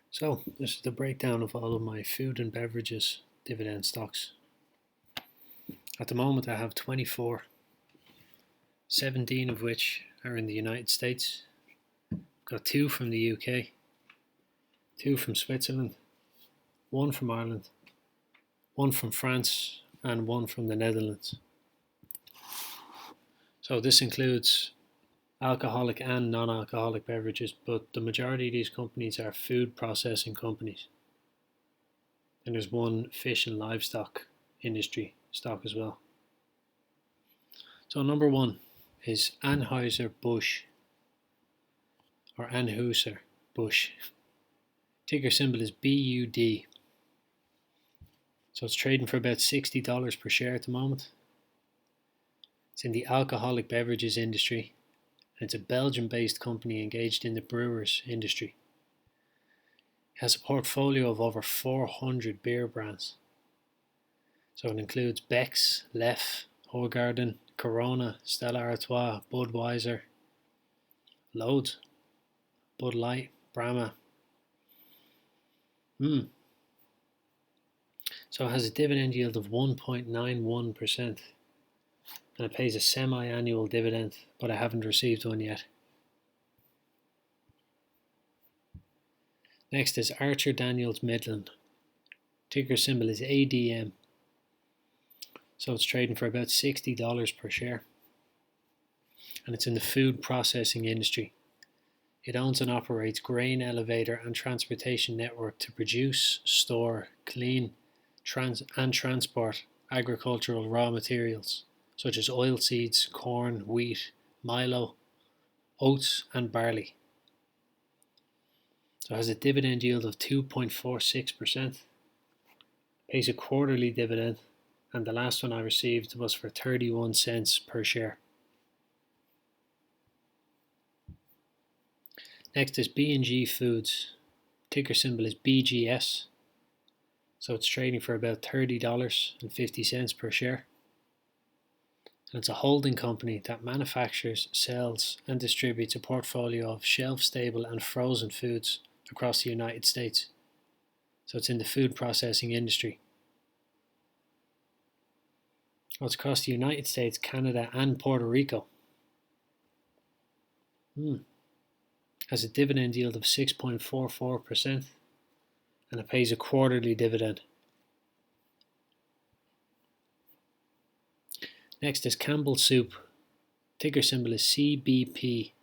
So, this is the breakdown of all of my food and beverages dividend stocks. At the moment, I have 24, 17 of which are in the United States. I've got 2 from the UK, 2 from Switzerland, 1 from Ireland, 1 from France, and 1 from the Netherlands. So, this includes alcoholic and non-alcoholic beverages, but the majority of these companies are food processing companies. And there's one fish and livestock industry stock as well. So number 1 is Anheuser-Busch or Anheuser-Busch. Ticker symbol is BUD. So it's trading for about $60 per share at the moment. It's in the alcoholic beverages industry. It's a Belgian-based company engaged in the brewers industry. It has a portfolio of over 400 beer brands. So it includes Beck's, Leffe, Hoegaarden, Corona, Stella Artois, Budweiser, loads, Bud Light, Brahma. So it has a dividend yield of 1.91%. And it pays a semi-annual dividend, but I haven't received one yet. Next is Archer Daniels Midland. Ticker symbol is ADM. So it's trading for about $60 per share. And it's in the food processing industry. It owns and operates grain elevator and transportation network to produce, store, clean, and transport agricultural raw materials, such as oilseeds, corn, wheat, milo, oats, and barley. So it has a dividend yield of 2.46%, pays a quarterly dividend, and the last one I received was for 31 cents per share. Next is B&G Foods. Ticker symbol is BGS. So it's trading for about $30.50 per share. And it's a holding company that manufactures, sells, and distributes a portfolio of shelf-stable and frozen foods across the United States. So it's in the food processing industry. It's across the United States, Canada, and Puerto Rico. Has a dividend yield of 6.44%, and it pays a quarterly dividend. Next is Campbell Soup. Ticker symbol is CPB.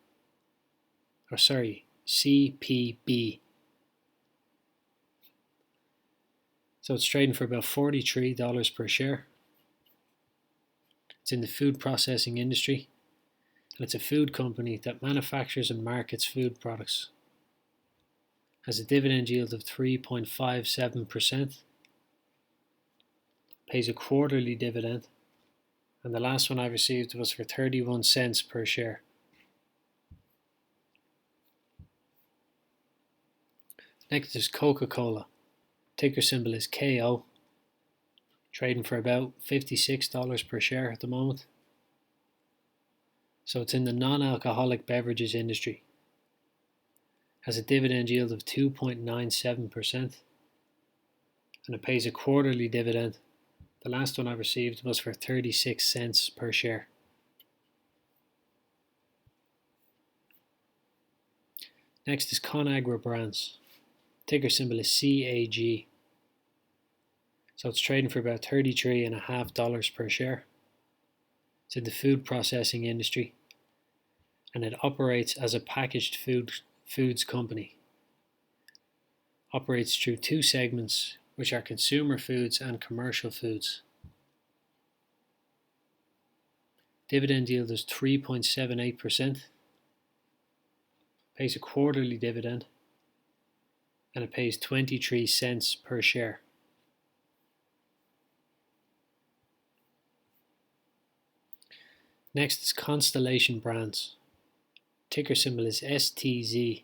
So it's trading for about $43 per share. It's in the food processing industry, and it's a food company that manufactures and markets food products. Has a dividend yield of 3.57%, pays a quarterly dividend, and the last one I received was for 31 cents per share. Next is Coca Cola. Ticker symbol is KO. Trading for about $56 per share at the moment. So it's in the non-alcoholic beverages industry. Has a dividend yield of 2.97%, and it pays a quarterly dividend. The last one I received was for 36 cents per share. Next is Conagra Brands. Ticker symbol is CAG. So it's trading for about $33.50 per share. It's in the food processing industry, and it operates as a packaged foods company. Operates through 2 segments, which are consumer foods and commercial foods. Dividend yield is 3.78%. Pays a quarterly dividend, and it pays 23 cents per share. Next is Constellation Brands. Ticker symbol is STZ.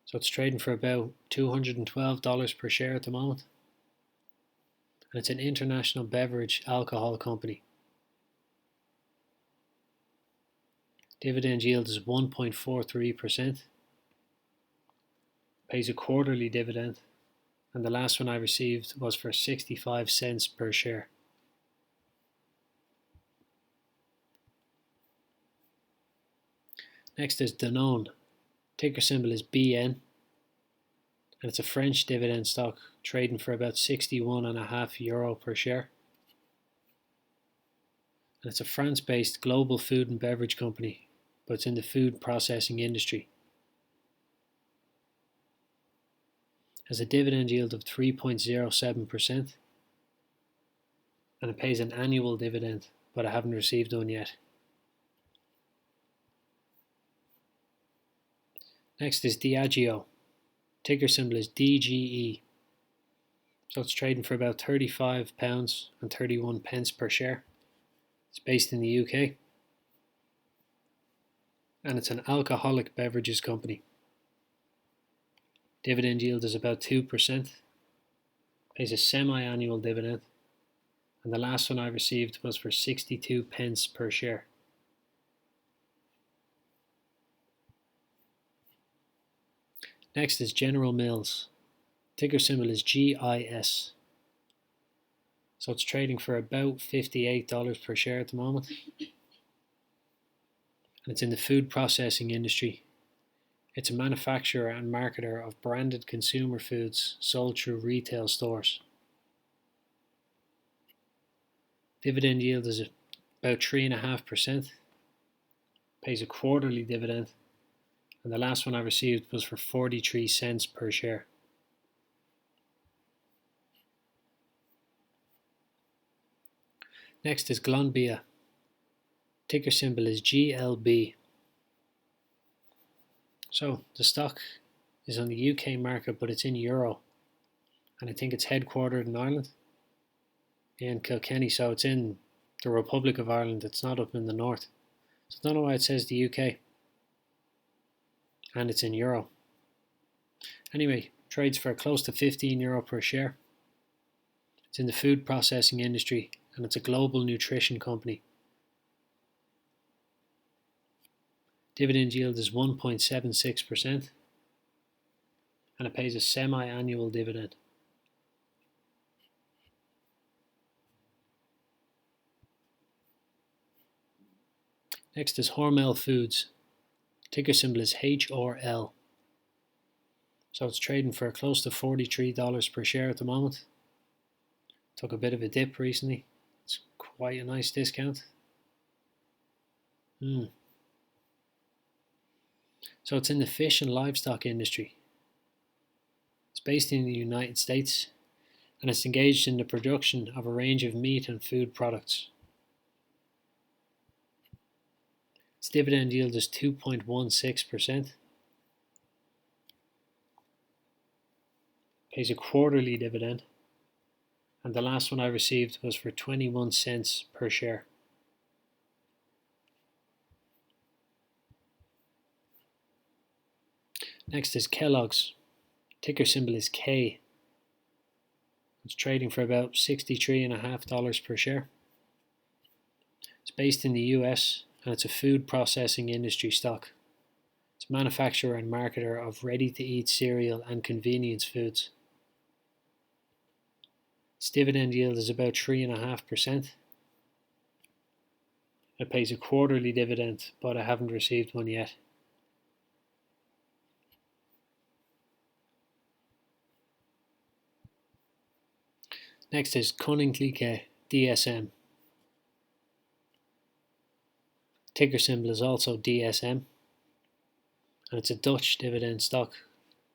So it's trading for about $212 per share at the moment. And it's an international beverage alcohol company. Dividend yield is 1.43%. pays a quarterly dividend, and the last one I received was for 65 cents per share. Next is Danone. Ticker symbol is BN, and it's a French dividend stock trading for about €61.50 per share. And it's a France-based global food and beverage company, but it's in the food processing industry. It has a dividend yield of 3.07%, and it pays an annual dividend, but I haven't received one yet. Next is Diageo. Ticker symbol is DGE. So it's trading for about £35.31 per share. It's based in the UK, and it's an alcoholic beverages company. Dividend yield is about 2%, pays a semi-annual dividend, and the last one I received was for 62 pence per share. Next is General Mills. Ticker symbol is GIS. So it's trading for about $58 per share at the moment. And it's in the food processing industry. It's a manufacturer and marketer of branded consumer foods sold through retail stores. Dividend yield is about 3.5%. Pays a quarterly dividend. And the last one I received was for 43 cents per share. Next is Glanbia. Ticker symbol is GLB. So the stock is on the UK market, but it's in euro, and I think it's headquartered in Ireland, in Kilkenny. So it's in the Republic of Ireland. It's not up in the north. So I don't know why it says the UK, and it's in euro. Anyway, trades for close to €15 per share. It's in the food processing industry, and it's a global nutrition company. Dividend yield is 1.76%, and it pays a semi-annual dividend. Next is Hormel Foods. Ticker symbol is HRL. So it's trading for close to $43 per share at the moment. Took a bit of a dip recently. It's quite a nice discount. So it's in the fish and livestock industry. It's based in the United States, and it's engaged in the production of a range of meat and food products. Its dividend yield is 2.16%. Pays a quarterly dividend, and the last one I received was for 21 cents per share. Next is Kellogg's. Ticker symbol is K. It's trading for about $63.50 per share. It's based in the US, and it's a food processing industry stock. It's a manufacturer and marketer of ready-to-eat cereal and convenience foods. Its dividend yield is about 3.5%. It pays a quarterly dividend, but I haven't received one yet. Next is Conac DSM. Ticker symbol is also DSM, and it's a Dutch dividend stock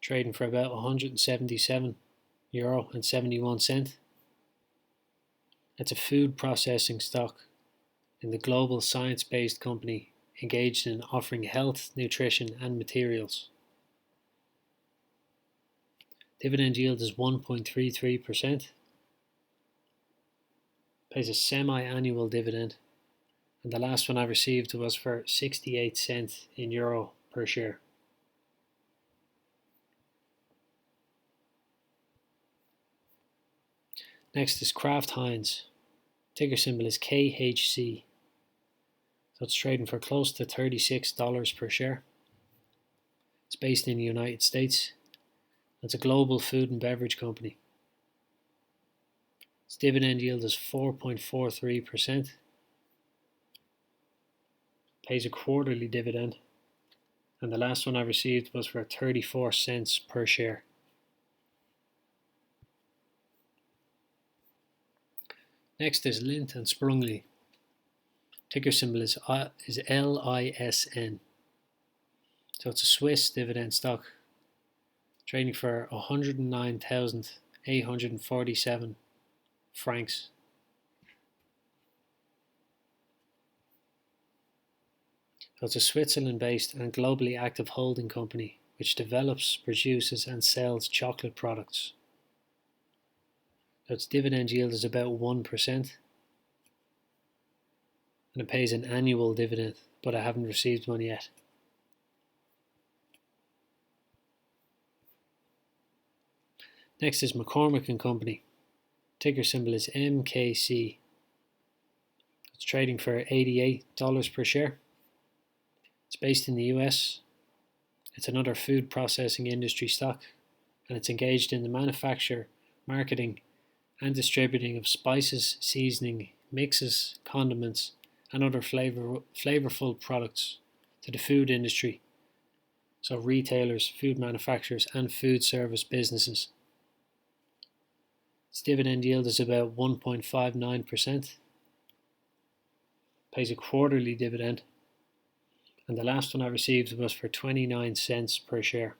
trading for about €177.71. It's a food processing stock in the global science-based company engaged in offering health, nutrition and materials. Dividend yield is 1.33%. Pays a semi-annual dividend, and the last one I received was for 68 cents in euro per share. Next is Kraft Heinz. Ticker symbol is KHC. So it's trading for close to $36 per share. It's based in the United States, It's a global food and beverage company. Its dividend yield is 4.43%. Pays a quarterly dividend. And the last one I received was for 34 cents per share. Next is Lindt and Sprüngli. Ticker symbol is LISN. So it's a Swiss dividend stock, trading for 109,847 francs. So it's a Switzerland-based and globally active holding company which develops, produces and sells chocolate products. So its dividend yield is about 1%, and it pays an annual dividend, but I haven't received one yet. Next is McCormick and Company. Ticker symbol is MKC. It's trading for $88 per share. It's based in the US. It's another food processing industry stock, and it's engaged in the manufacture, marketing and distributing of spices, seasoning, mixes, condiments and other flavorful products to the food industry, so retailers, food manufacturers and food service businesses. Its dividend yield is about 1.59%, pays a quarterly dividend, and the last one I received was for 29 cents per share.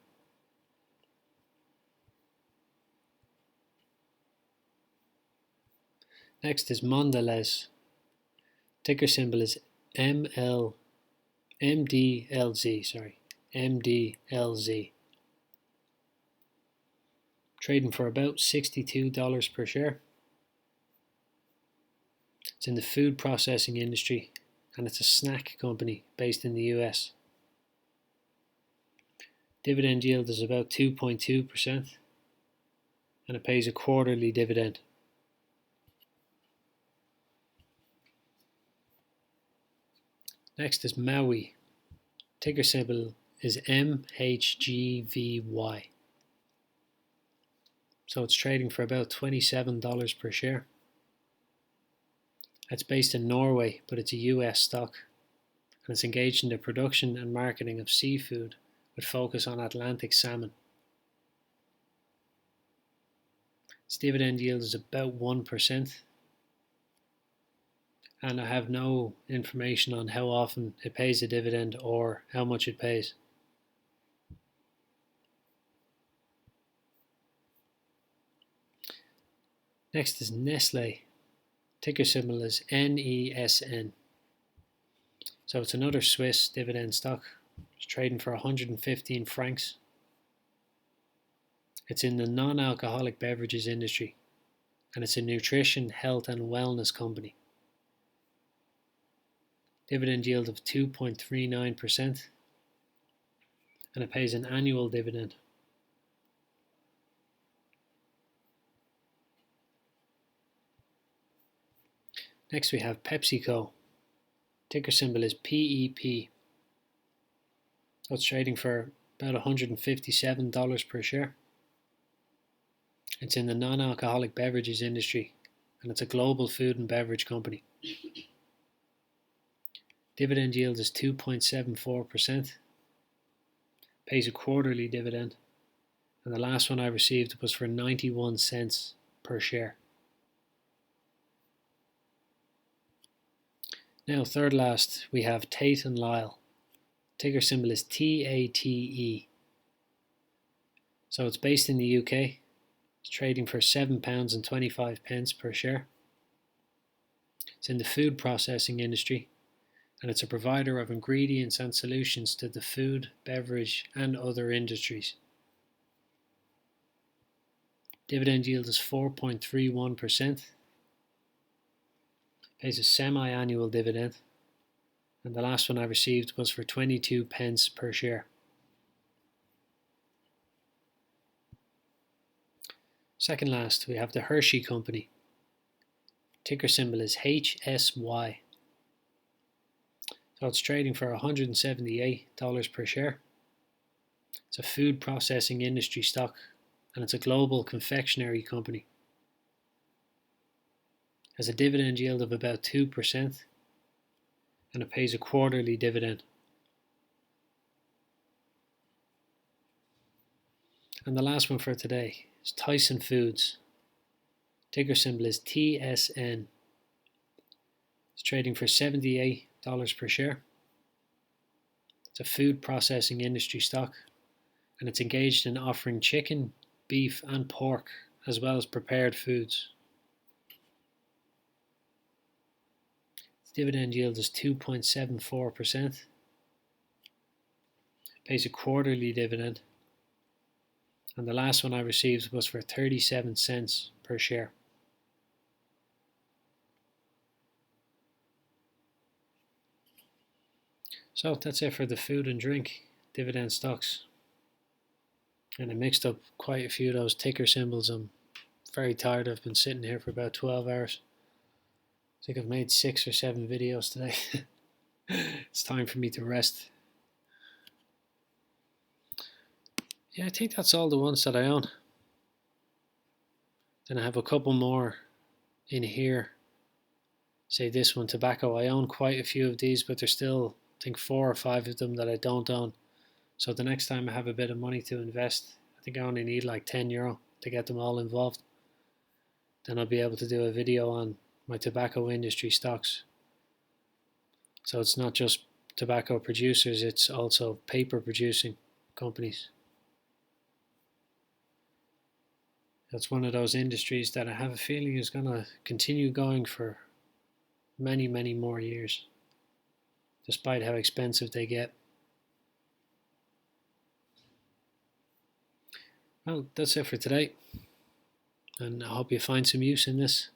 Next is Mandala. Ticker symbol is MDLZ. Trading for about $62 per share. It's in the food processing industry, and it's a snack company based in the US. Dividend yield is about 2.2%, and it pays a quarterly dividend. Next is Maui. Ticker symbol is MHGVY. So it's trading for about $27 per share. It's based in Norway, but it's a US stock, and it's engaged in the production and marketing of seafood with focus on Atlantic salmon. Its dividend yield is about 1%, and I have no information on how often it pays a dividend or how much it pays. Next is Nestl. Ticker symbol is NESN. So it's another Swiss dividend stock. It's trading for 115 francs. It's in the non-alcoholic beverages industry, and it's a nutrition, health and wellness company. Dividend yield of 2.39%, and it pays an annual dividend. Next we have PepsiCo. Ticker symbol is PEP. So it's trading for about $157 per share. It's in the non-alcoholic beverages industry, and it's a global food and beverage company. Dividend yield is 2.74%, pays a quarterly dividend, and the last one I received was for 91 cents per share. Now third last we have Tate Lyle. Ticker symbol is TATE. So it's based in the UK. It's trading for £7.25 per share. It's in the food processing industry, and it's a provider of ingredients and solutions to the food, beverage and other industries. Dividend yield is 4.31%, pays a semi-annual dividend, and the last one I received was for 22 pence per share. Second last, we have the Hershey Company. Ticker symbol is HSY. So it's trading for $178 per share. It's a food processing industry stock, and it's a global confectionery company. It has a dividend yield of about 2%, and it pays a quarterly dividend. And the last one for today is Tyson Foods. Ticker symbol is TSN. It's trading for $78 per share. It's a food processing industry stock, and it's engaged in offering chicken, beef and pork, as well as prepared foods. Its dividend yield is 2.74%. Pays a quarterly dividend, and the last one I received was for 37 cents per share. So that's it for the food and drink dividend stocks. And I mixed up quite a few of those ticker symbols. I'm very tired. I've been sitting here for about 12 hours. I think I've made 6 or 7 videos today. It's time for me to rest. Yeah, I think that's all the ones that I own. Then I have a couple more in here. Say this one, tobacco. I own quite a few of these, but there's still, I think, 4 or 5 of them that I don't own. So the next time I have a bit of money to invest, I think I only need like €10 to get them all involved. Then I'll be able to do a video on my tobacco industry stocks. So it's not just tobacco producers, it's also paper producing companies. That's one of those industries that I have a feeling is going to continue going for many, many more years, despite how expensive they get. Well, that's it for today, and I hope you find some use in this.